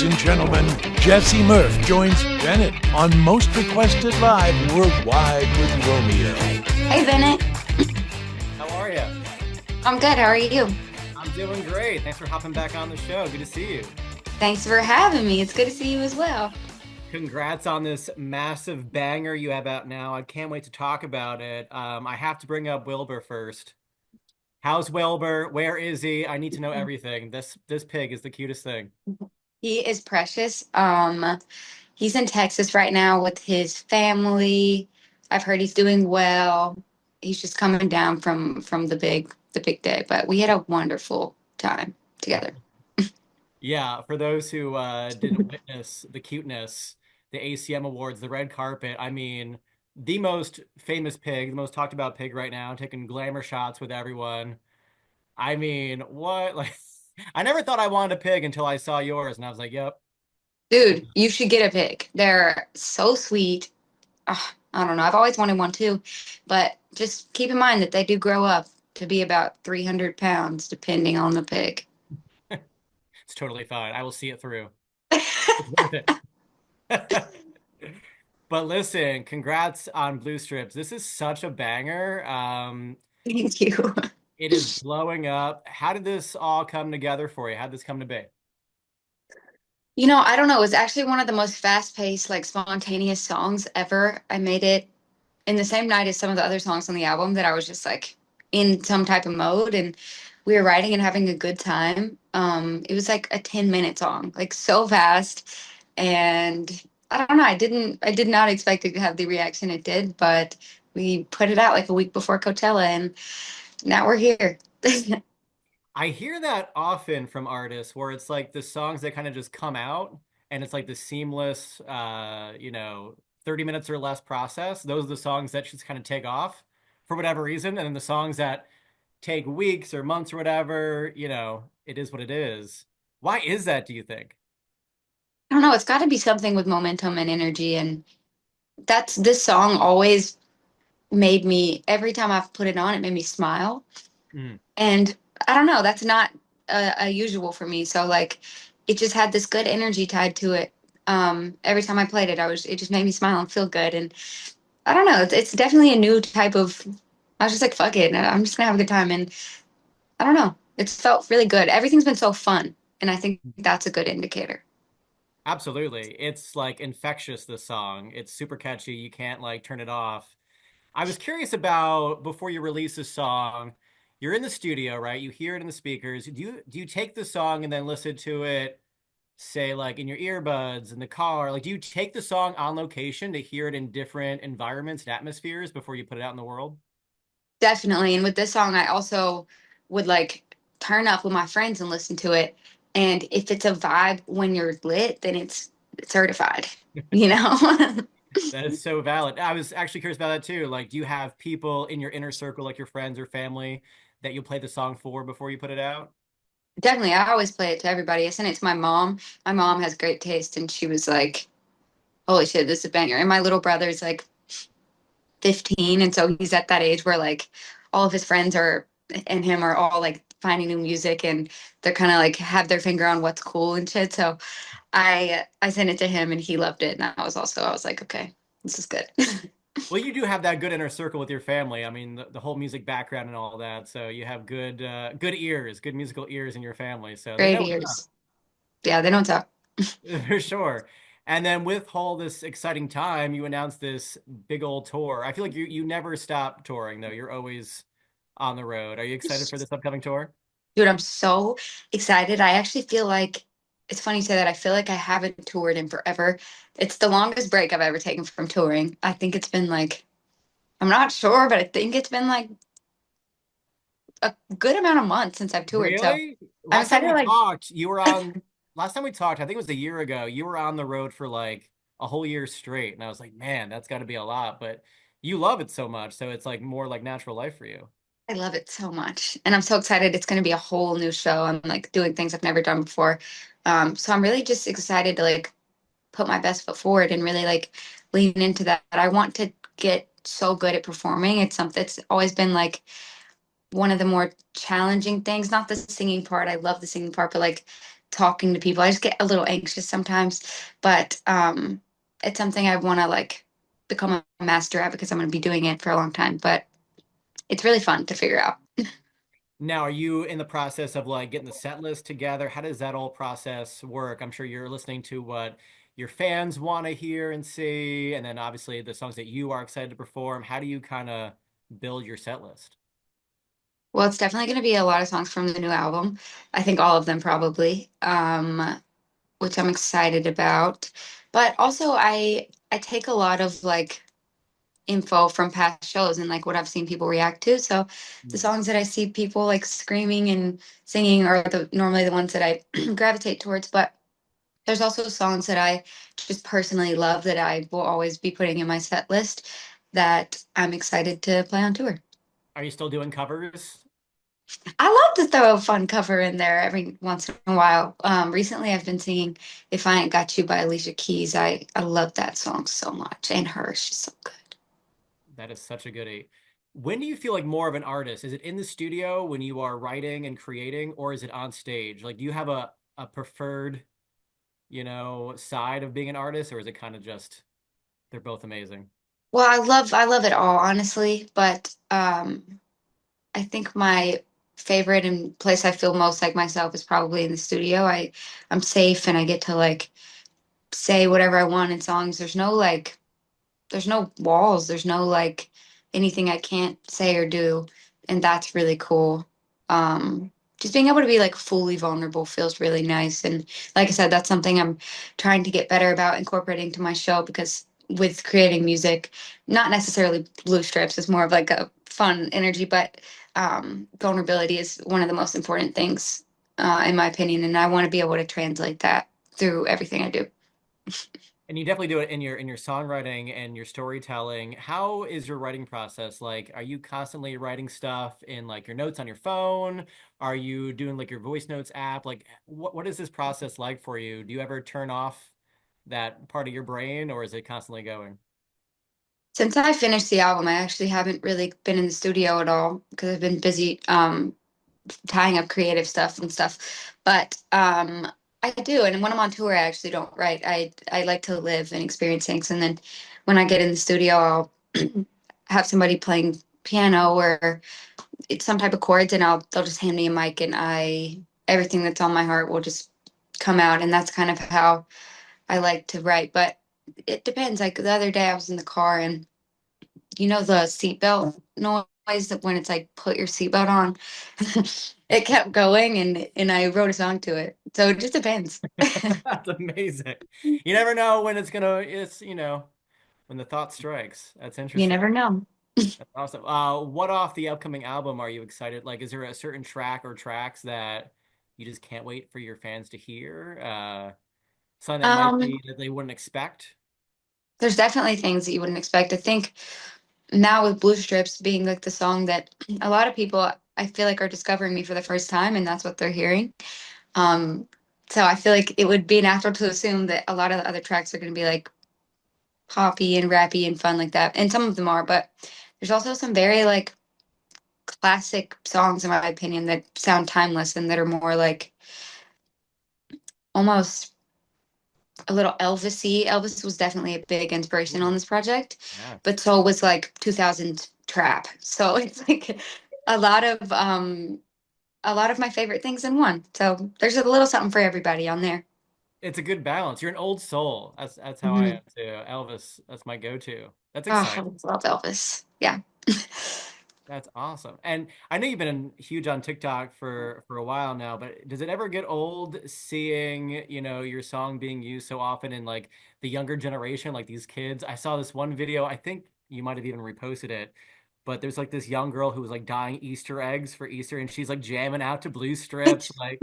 and gentlemen, Jessie Murph joins Bennett on Most Requested Live Worldwide with Romeo. Hey, Bennett. How are you? I'm good. How are you? I'm doing great. Thanks for hopping back on the show. Good to see you. Thanks for having me. It's good to see you as well. Congrats on this massive banger you have out now. I can't wait to talk about it. I have to bring up Wilbur first. How's Wilbur? Where is he? I need to know everything. This pig is the cutest thing. He is precious. He's in Texas right now with his family. I've heard he's doing well. He's just coming down from the big day, but we had a wonderful time together. Yeah, for those who didn't witness the cuteness, the ACM Awards, the red carpet, I mean, the most famous pig, the most talked about pig right now, taking glamour shots with everyone. I mean, what? Like, I never thought I wanted a pig until I saw yours, and I was like, yep. Dude, you should get a pig. They're so sweet. I don't know. I've always wanted one too, but just keep in mind that they do grow up to be about 300 pounds, depending on the pig. It's totally fine. I will see it through. It's worth it. But listen, congrats on Blue Strips. This is such a banger. Thank you. It is blowing up. How did this all come together for you? How did this come to be? I don't know. It was actually one of the most fast-paced, like spontaneous songs ever. I made it in the same night as some of the other songs on the album that I was just like in some type of mode and we were writing and having a good time. It was like a 10-minute song, like so fast. And I don't know, I did not expect it to have the reaction it did, but we put it out like a week before Coachella and now we're here. I hear that often from artists where it's like the songs that kind of just come out and it's like the seamless, 30 minutes or less process. Those are the songs that just kind of take off for whatever reason. And then the songs that take weeks or months or whatever, it is what it is. Why is that, do you think? I don't know, it's got to be something with momentum and energy. And this song always made me, every time I've put it on, it made me smile. Mm. And I don't know, that's not a usual for me. So like it just had this good energy tied to it. Every time I played it, it just made me smile and feel good. And I don't know, it's definitely a new type of, I was just like, fuck it. I'm just gonna have a good time. And I don't know, it's felt really good. Everything's been so fun. And I think that's a good indicator. Absolutely. It's like infectious, this song. It's super catchy. You can't like turn it off. I was curious about before you release a song, you're in the studio, right? You hear it in the speakers. Do you take the song and then listen to it, say like in your earbuds in the car? Like, do you take the song on location to hear it in different environments and atmospheres before you put it out in the world? Definitely. And with this song, I also would like turn up with my friends and listen to it. And if it's a vibe when you're lit, then it's certified, you know? That is so valid. I was actually curious about that too. Like, do you have people in your inner circle, like your friends or family, that you play the song for before you put it out? Definitely. I always play it to everybody. I sent it to my mom. My mom has great taste and she was like, holy shit, this is a banger. And my little brother's like 15. And so he's at that age where like all of his friends are and him are all like finding new music and they're kind of like have their finger on what's cool and shit. So I sent it to him and he loved it. And I was like, okay, this is good. Well, you do have that good inner circle with your family. I mean, the whole music background and all that. So you have good ears, good musical ears in your family. So they Great know what's ears. Yeah, they don't talk. up. For sure. And then with all this exciting time, you announced this big old tour. I feel like you never stop touring though. You're always on the road. Are you excited for this upcoming tour? Dude, I'm so excited. I actually feel like it's funny you say that. I feel like I haven't toured in forever. It's the longest break I've ever taken from touring. I think it's been like, I'm not sure, but I think it's been like a good amount of months since I've toured. So Really? I'm excited to like, Last time we talked, I think it was a year ago, you were on the road for like a whole year straight. And I was like, man, that's got to be a lot. But you love it so much. So it's like more like natural life for you. I love it so much. And I'm so excited. It's going to be a whole new show. I'm like doing things I've never done before. So I'm really just excited to like put my best foot forward and really like lean into that. I want to get so good at performing. It's something that's always been like one of the more challenging things, not the singing part. I love the singing part, but like talking to people. I just get a little anxious sometimes, but it's something I want to like become a master at because I'm going to be doing it for a long time. But it's really fun to figure out. Now, are you in the process of like getting the set list together? How does that whole process work? I'm sure you're listening to what your fans want to hear and see, and then obviously the songs that you are excited to perform. How do you kind of build your set list? Well, it's definitely going to be a lot of songs from the new album. I think all of them probably, which I'm excited about. But also, I take a lot of like info from past shows and like what I've seen people react to. So the Hmm. songs that I see people like screaming and singing are normally the ones that I gravitate towards. But there's also songs that I just personally love that I will always be putting in my set list that I'm excited to play on tour. Are you still doing covers? I love to throw a fun cover in there every once in a while. Recently, I've been singing "If I Ain't Got You" by Alicia Keys. I love that song so much, and her, she's so good. That is such a goodie. When do you feel like more of an artist? Is it in the studio when you are writing and creating, or is it on stage? Like, do you have a preferred, side of being an artist, or is it kind of just they're both amazing? Well, I love it all, honestly, but I think my favorite and place I feel most like myself is probably in the studio. I'm safe and I get to like say whatever I want in songs. There's no walls. There's no like anything I can't say or do, and that's really cool. Just being able to be like fully vulnerable feels really nice. And like I said, that's something I'm trying to get better about incorporating to my show because with creating music, not necessarily blue strips, is more of like a fun energy, but vulnerability is one of the most important things, in my opinion. And I want to be able to translate that through everything I do. And you definitely do it in your songwriting and your storytelling. How is your writing process? Like, are you constantly writing stuff in like your notes on your phone? Are you doing like your voice notes app? Like, what is this process like for you? Do you ever turn off that part of your brain, or is it constantly going? Since I finished the album, I actually haven't really been in the studio at all because I've been busy tying up creative stuff and stuff. But I do, and when I'm on tour, I actually don't write. I like to live and experience things, and then when I get in the studio, I'll have somebody playing piano or it's some type of chords, and they'll just hand me a mic, and I everything that's on my heart will just come out, and that's kind of how I like to write. But it depends. Like the other day, I was in the car and the seatbelt noise that when it's like put your seatbelt on. It kept going and I wrote a song to it. So it just depends. That's amazing. You never know when when the thought strikes. That's You interesting. never know. That's awesome. What off the upcoming album are you excited? Like, is there a certain track or tracks that you just can't wait for your fans to hear? Something that might Um, be that they wouldn't expect? there's definitely things that you wouldn't expect. I think now with Blue Strips being like the song that a lot of people I feel like are discovering me for the first time and that's what they're hearing. Um, so I feel like it would be natural to assume that a lot of the other tracks are going to be like poppy and rappy and fun like that. And some of them are, but there's also some very like classic songs, in my opinion, that sound timeless and that are more like almost a little Elvis-y. Elvis was definitely a big inspiration on Ooh, this project, yes. but so was like 2000 trap. So it's like a lot of um a lot of my favorite things in one. So there's a little something for everybody on there. It's a good balance. You're an old soul. That's how I Hmm. am too. Elvis, that's my go-to. That's Oh, I exciting. love Elvis. Yeah. That's awesome. And I know you've been huge on TikTok for a while now, but does it ever get old seeing, your song being used so often in like the younger generation, like these kids? I saw this one video, I think you might have even reposted it, but there's like this young girl who was like dyeing Easter eggs for Easter and she's like jamming out to blue strips. Like,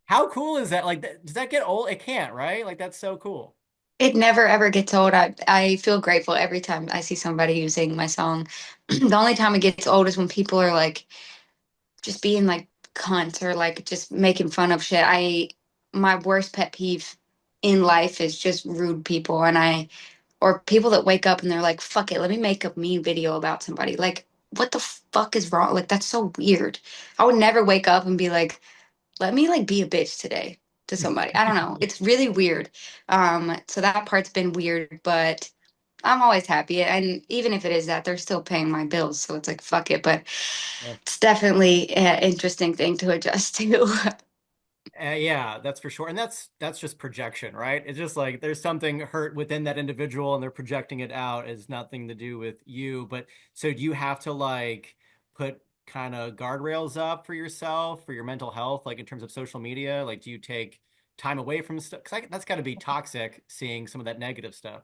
how cool is that? Like, does that get old? It can't, right? Like, that's so cool. It never ever gets old. I feel grateful every time I see somebody using my song. The only time it gets old is when people are like just being like cunts or like just making fun of shit. My worst pet peeve in life is just rude people or people that wake up and they're like, fuck it, let me make a mean video about somebody. Like, what the fuck is wrong? Like, that's so weird. I would never wake up and be like, let me like be a bitch today. to somebody. I don't know. It's really weird. So that part's been weird, but I'm always happy. And even if it is that, they're still paying my bills. So it's like, fuck it. But Yeah. it's definitely an interesting thing to adjust to. Yeah, that's for sure. And that's just projection, right? It's just like there's something hurt within that individual and they're projecting it out. It's nothing to do with you. But so do you have to like put kind of guardrails up for yourself, for your mental health, like in terms of social media? Like, do you take time away from stuff? Because that's got to be toxic seeing some of that negative stuff.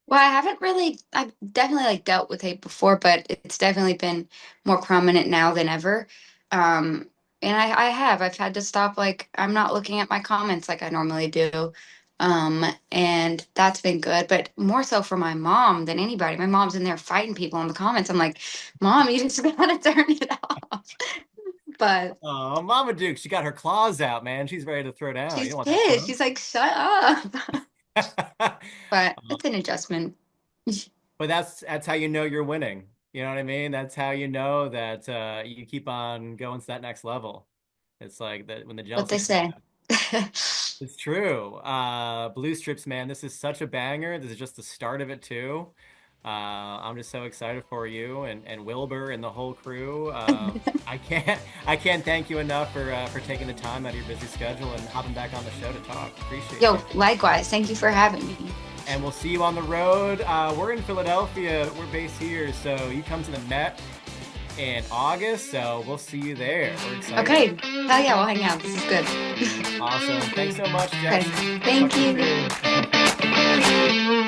Well, I haven't really, I've definitely like dealt with hate before, but it's definitely been more prominent now than ever. Um, and I've had to stop, like, I'm not looking at my comments like I normally do. And that's been good, but more so for my mom than anybody. My mom's in there fighting people in the comments. I'm like, Mom, you just gotta turn it off. But Oh, Mama Duke, she got her claws out, man. She's ready to throw down. You she's don't want that pissed. smoke. She's like, shut up. But it's an adjustment. But that's how you know you're winning. You know what I mean? That's how you know that you keep on going to that next level. It's like that when the What jealousy they comes say. out. It's true. Blue Strips, man, this is such a banger. This is just the start of it too. I'm just so excited for you and Wilbur and the whole crew. I can't thank you enough for taking the time out of your busy schedule and hopping back on the show to talk. Appreciate Yo, you. likewise. Thank you for having me. And we'll see you on the road. We're in Philadelphia. We're based here. So you come to the Met in August. So we'll see you there. We're excited. Okay. Hell yeah, we'll hang out. This is good. Awesome. Thanks so much, Okay. Jessie. Thank Talk to you. soon.